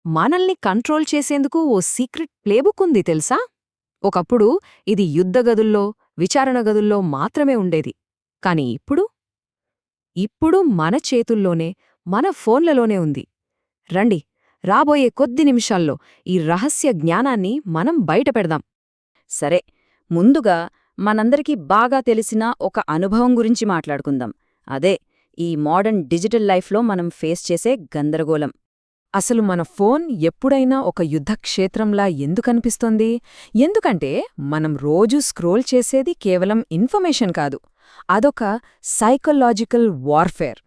మనల్ని కంట్రోల్ చేసేందుకు ఓ secret playbook ఉంది తెలుసా? ఒకప్పుడు ఇది యుద్ధగదుల్లో, విచారణ గదుల్లో మాత్రమే ఉండేది. కాని ఇప్పుడు మన చేతుల్లోనే, మన ఫోన్లలోనే ఉంది. రండి, రాబోయే కొద్ది నిమిషాల్లో ఈ రహస్య జ్ఞానాన్ని మనం బయటపెడదాం. సరే, ముందుగా మనందరికీ బాగా తెలిసిన ఒక అనుభవం గురించి మాట్లాడుకుందాం. అదే ఈ మోడర్న్ డిజిటల్ లైఫ్లో మనం ఫేస్ చేసే గందరగోళం. అసలు మన ఫోన్ ఎప్పుడైనా ఒక యుద్ధక్షేత్రంలా ఎందుకనిపిస్తోంది? ఎందుకంటే మనం రోజూ స్క్రోల్ చేసేది కేవలం ఇన్ఫర్మేషన్ కాదు, అదొక సైకలాజికల్ వార్ఫేర్.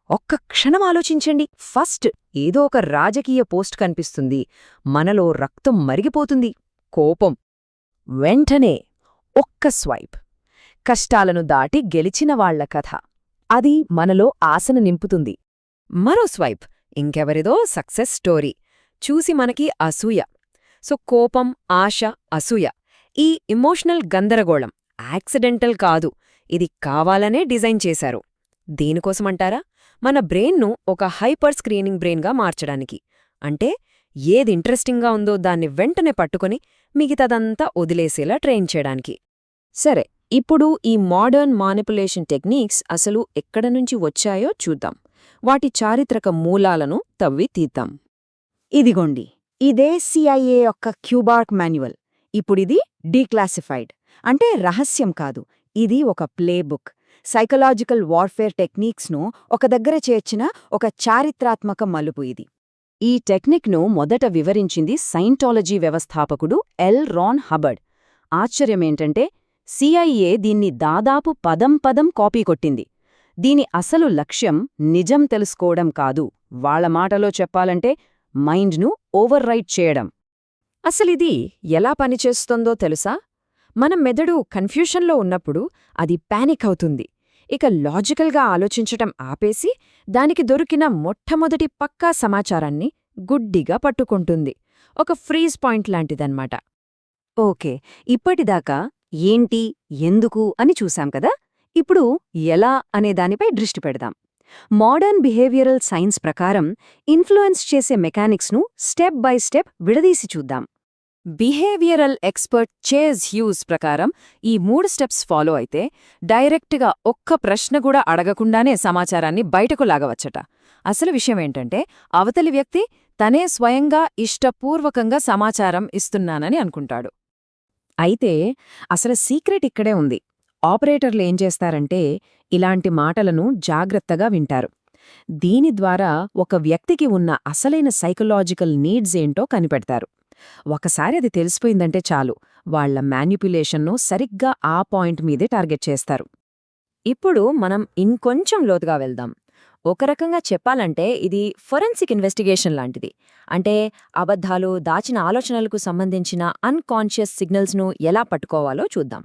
ఒక్క క్షణం ఆలోచించండి. ఫస్ట్ ఏదో ఒక రాజకీయ పోస్ట్ కనిపిస్తుంది, మనలో రక్తం మరిగిపోతుంది, కోపం. వెంటనే ఒక్క స్వైప్, కష్టాలను దాటి గెలిచిన వాళ్ల కథ. అది మనలో ఆశను నింపుతుంది. మరో స్వైప్, ఇంకెవరిదో సక్సెస్ స్టోరీ చూసి మనకి అసూయ. కోపం, ఆశ, అసూయ, ఈ ఎమోషనల్ గందరగోళం యాక్సిడెంటల్ కాదు, ఇది కావాలనే డిజైన్ చేశారు. దేనికోసమంటారా? మన బ్రెయిన్ను ఒక హైపర్ స్క్రీనింగ్ బ్రెయిన్గా మార్చడానికి. అంటే ఏది ఇంట్రెస్టింగ్గా ఉందో దాన్ని వెంటనే పట్టుకొని మిగతాదంతా వదిలేసేలా ట్రైన్ చేయడానికి. సరే, ఇప్పుడు ఈ మోడర్న్ మానిపులేషన్ టెక్నిక్స్ అసలు ఎక్కడనుంచి వచ్చాయో చూద్దాం. వాటి చారిత్రక మూలాలను తవ్వి తీద్దాం. ఇదిగోండి, ఇదే CIA యొక్క క్యూబార్క్ మాన్యువల్. ఇప్పుడిది డీక్లాసిఫైడ్, అంటే రహస్యం కాదు, ఇది ఒక ప్లేబుక్. సైకలాజికల్ వార్ఫేర్ టెక్నిక్స్ను ఒక దగ్గర చేర్చిన ఒక చారిత్రాత్మక మలుపు ఇది. ఈ టెక్నిక్ను మొదట వివరించింది సైంటాలజీ వ్యవస్థాపకుడు ఎల్. రాన్ హబర్డ్. ఆశ్చర్యమేంటంటే CIA దీన్ని దాదాపు పదం పదం కాపీ కొట్టింది. దీని అసలు లక్ష్యం నిజం తెలుసుకోవడం కాదు, వాళ్ల మాటలో చెప్పాలంటే మైండ్ను ఓవర్ రైట్ చేయడం. అసలిది ఎలా పనిచేస్తుందో తెలుసా? మన మెదడు కన్ఫ్యూషన్లో ఉన్నప్పుడు అది పానిక్ అవుతుంది. ఇక లాజికల్గా ఆలోచించటం ఆపేసి దానికి దొరికిన మొట్టమొదటి పక్కా సమాచారాన్ని గుడ్డిగా పట్టుకుంటుంది. ఒక ఫ్రీజ్ పాయింట్ లాంటిదన్నమాట. ఓకే, ఇప్పటిదాకా ఏంటి, ఎందుకు అని చూశాం కదా. ఇప్పుడు ఎలా అనే దానిపై దృష్టి పెడదాం. మోడర్న్ బిహేవియరల్ సైన్స్ ప్రకారం ఇన్ఫ్లుయెన్స్ చేసే మెకానిక్స్ను స్టెప్ బై స్టెప్ విడదీసి చూద్దాం. బిహేవియరల్ ఎక్స్పర్ట్ చేజ్ హ్యూస్ ప్రకారం ఈ 3 స్టెప్స్ ఫాలో అయితే డైరెక్ట్గా ఒక్క ప్రశ్న కూడా అడగకుండానే సమాచారాన్ని బయటకు లాగవచ్చట. అసలు విషయమేంటంటే అవతలి వ్యక్తి తనే స్వయంగా ఇష్టపూర్వకంగా సమాచారం ఇస్తున్నానని అనుకుంటాడు. అయితే అసలు సీక్రెట్ ఇక్కడే ఉంది. ఆపరేటర్లు ఏం చేస్తారంటే ఇలాంటి మాటలను జాగ్రత్తగా వింటారు. దీని ద్వారా ఒక వ్యక్తికి ఉన్న అసలైన సైకలాజికల్ నీడ్స్ ఏంటో కనిపెడతారు. ఒకసారి అది తెలిసిపోయిందంటే చాలు, వాళ్ల మ్యానిప్యులేషన్ను సరిగ్గా ఆ పాయింట్ మీదే టార్గెట్ చేస్తారు. ఇప్పుడు మనం ఇంకొంచెం లోతుగా వెళ్దాం. ఒక రకంగా చెప్పాలంటే ఇది ఫొరెన్సిక్ ఇన్వెస్టిగేషన్ లాంటిది. అంటే అబద్ధాలు, దాచిన ఆలోచనలకు సంబంధించిన అన్కాన్షియస్ సిగ్నల్స్ను ఎలా పట్టుకోవాలో చూద్దాం.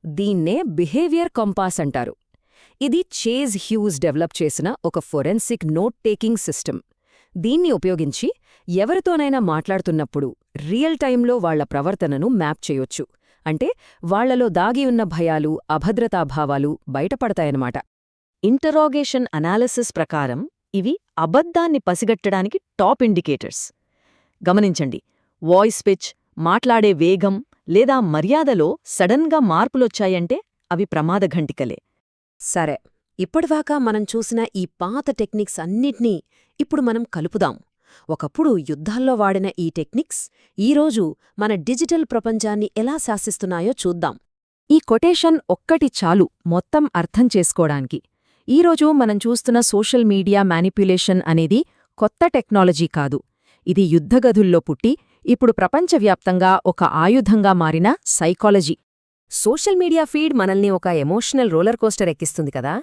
దీన్నే బిహేవియర్ కంపాస్ అంటారు. ఇది చేజ్ హ్యూస్ డెవలప్ చేసిన ఒక ఫొరెన్సిక్ నోట్ టేకింగ్ సిస్టమ్. దీన్ని ఉపయోగించి ఎవరితోనైనా మాట్లాడుతున్నప్పుడు రియల్ టైంలో వాళ్ల ప్రవర్తనను మ్యాప్ చేయొచ్చు. అంటే వాళ్లలో దాగియున్న భయాలు, అభద్రతాభావాలు బయటపడతాయన్నమాట. ఇంటరాగేషన్ అనాలిసిస్ ప్రకారం ఇవి అబద్ధాన్ని పసిగట్టడానికి టాప్ ఇండికేటర్స్. గమనించండి, వాయిస్ పిచ్, మాట్లాడే వేగం లేదా మర్యాదలో సడన్గా మార్పులొచ్చాయంటే అవి ప్రమాదఘంటికలే. సరే, ఇప్పటిదాకా మనం చూసిన ఈ పాత టెక్నిక్స్ అన్నిటినీ ఇప్పుడు మనం కలుపుదాం. ఒకప్పుడు యుద్ధాల్లో వాడిన ఈ టెక్నిక్స్ ఈరోజు మన డిజిటల్ ప్రపంచాన్ని ఎలా శాసిస్తున్నాయో చూద్దాం. ఈ కొటేషన్ ఒక్కటి చాలు మొత్తం అర్థం చేసుకోవడానికి. ఈరోజు మనం చూస్తున్న సోషల్ మీడియా మ్యానిప్యులేషన్ అనేది కొత్త టెక్నాలజీ కాదు. ఇది యుద్ధగదుల్లో పుట్టి ఇప్పుడు ప్రపంచవ్యాప్తంగా ఒక ఆయుధంగా మారిన సైకాలజీ. సోషల్ మీడియా ఫీడ్ మనల్ని ఒక ఎమోషనల్ రోలర్ కోస్టర్ ఎక్కిస్తుంది కదా,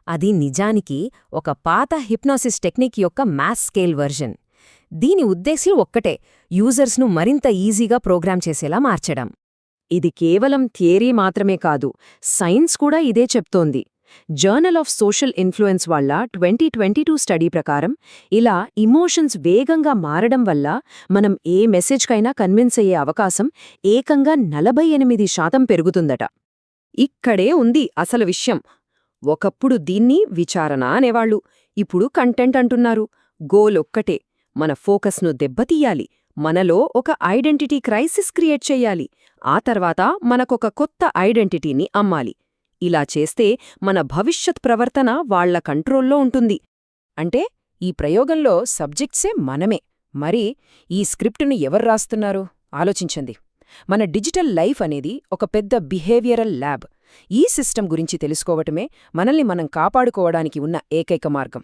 అది నిజానికి ఒక పాత హిప్నాసిస్ టెక్నిక్ యొక్క మాస్ స్కేల్ వర్జన్. దీని ఉద్దేశ్యం ఒక్కటే, యూజర్స్ను మరింత ఈజీగా ప్రోగ్రామ్ చేసేలా మార్చడం. ఇది కేవలం థియరీ మాత్రమే కాదు, సైన్స్ కూడా ఇదే చెప్తోంది. జర్నల్ ఆఫ్ సోషల్ ఇన్ఫ్లుయెన్స్ వాళ్ళ 2022 స్టడీ ప్రకారం ఇలా ఇమోషన్స్ వేగంగా మారడం వల్ల మనం ఏ మెసేజ్కైనా కన్విన్స్ అయ్యే అవకాశం ఏకంగా 48% పెరుగుతుందట. ఇక్కడే ఉంది అసలు విషయం. ఒకప్పుడు దీన్ని విచారణ అనేవాళ్లు, ఇప్పుడు కంటెంట్ అంటున్నారు. గోల్ ఒక్కటే, మన ఫోకస్ను దెబ్బతీయాలి, మనలో ఒక ఐడెంటిటీ క్రైసిస్ క్రియేట్ చెయ్యాలి, ఆ తర్వాత మనకొక కొత్త ఐడెంటిటీని అమ్మాలి. ఇలా చేస్తే మన భవిష్యత్ ప్రవర్తన వాళ్ల కంట్రోల్లో ఉంటుంది. అంటే ఈ ప్రయోగంలో సబ్జెక్ట్సే మనమే. మరి ఈ స్క్రిప్టును ఎవరు రాస్తున్నారు ఆలోచించండి. మన డిజిటల్ లైఫ్ అనేది ఒక పెద్ద బిహేవియరల్ ల్యాబ్. ఈ సిస్టమ్ గురించి తెలుసుకోవటమే మనల్ని మనం కాపాడుకోవడానికి ఉన్న ఏకైక మార్గం.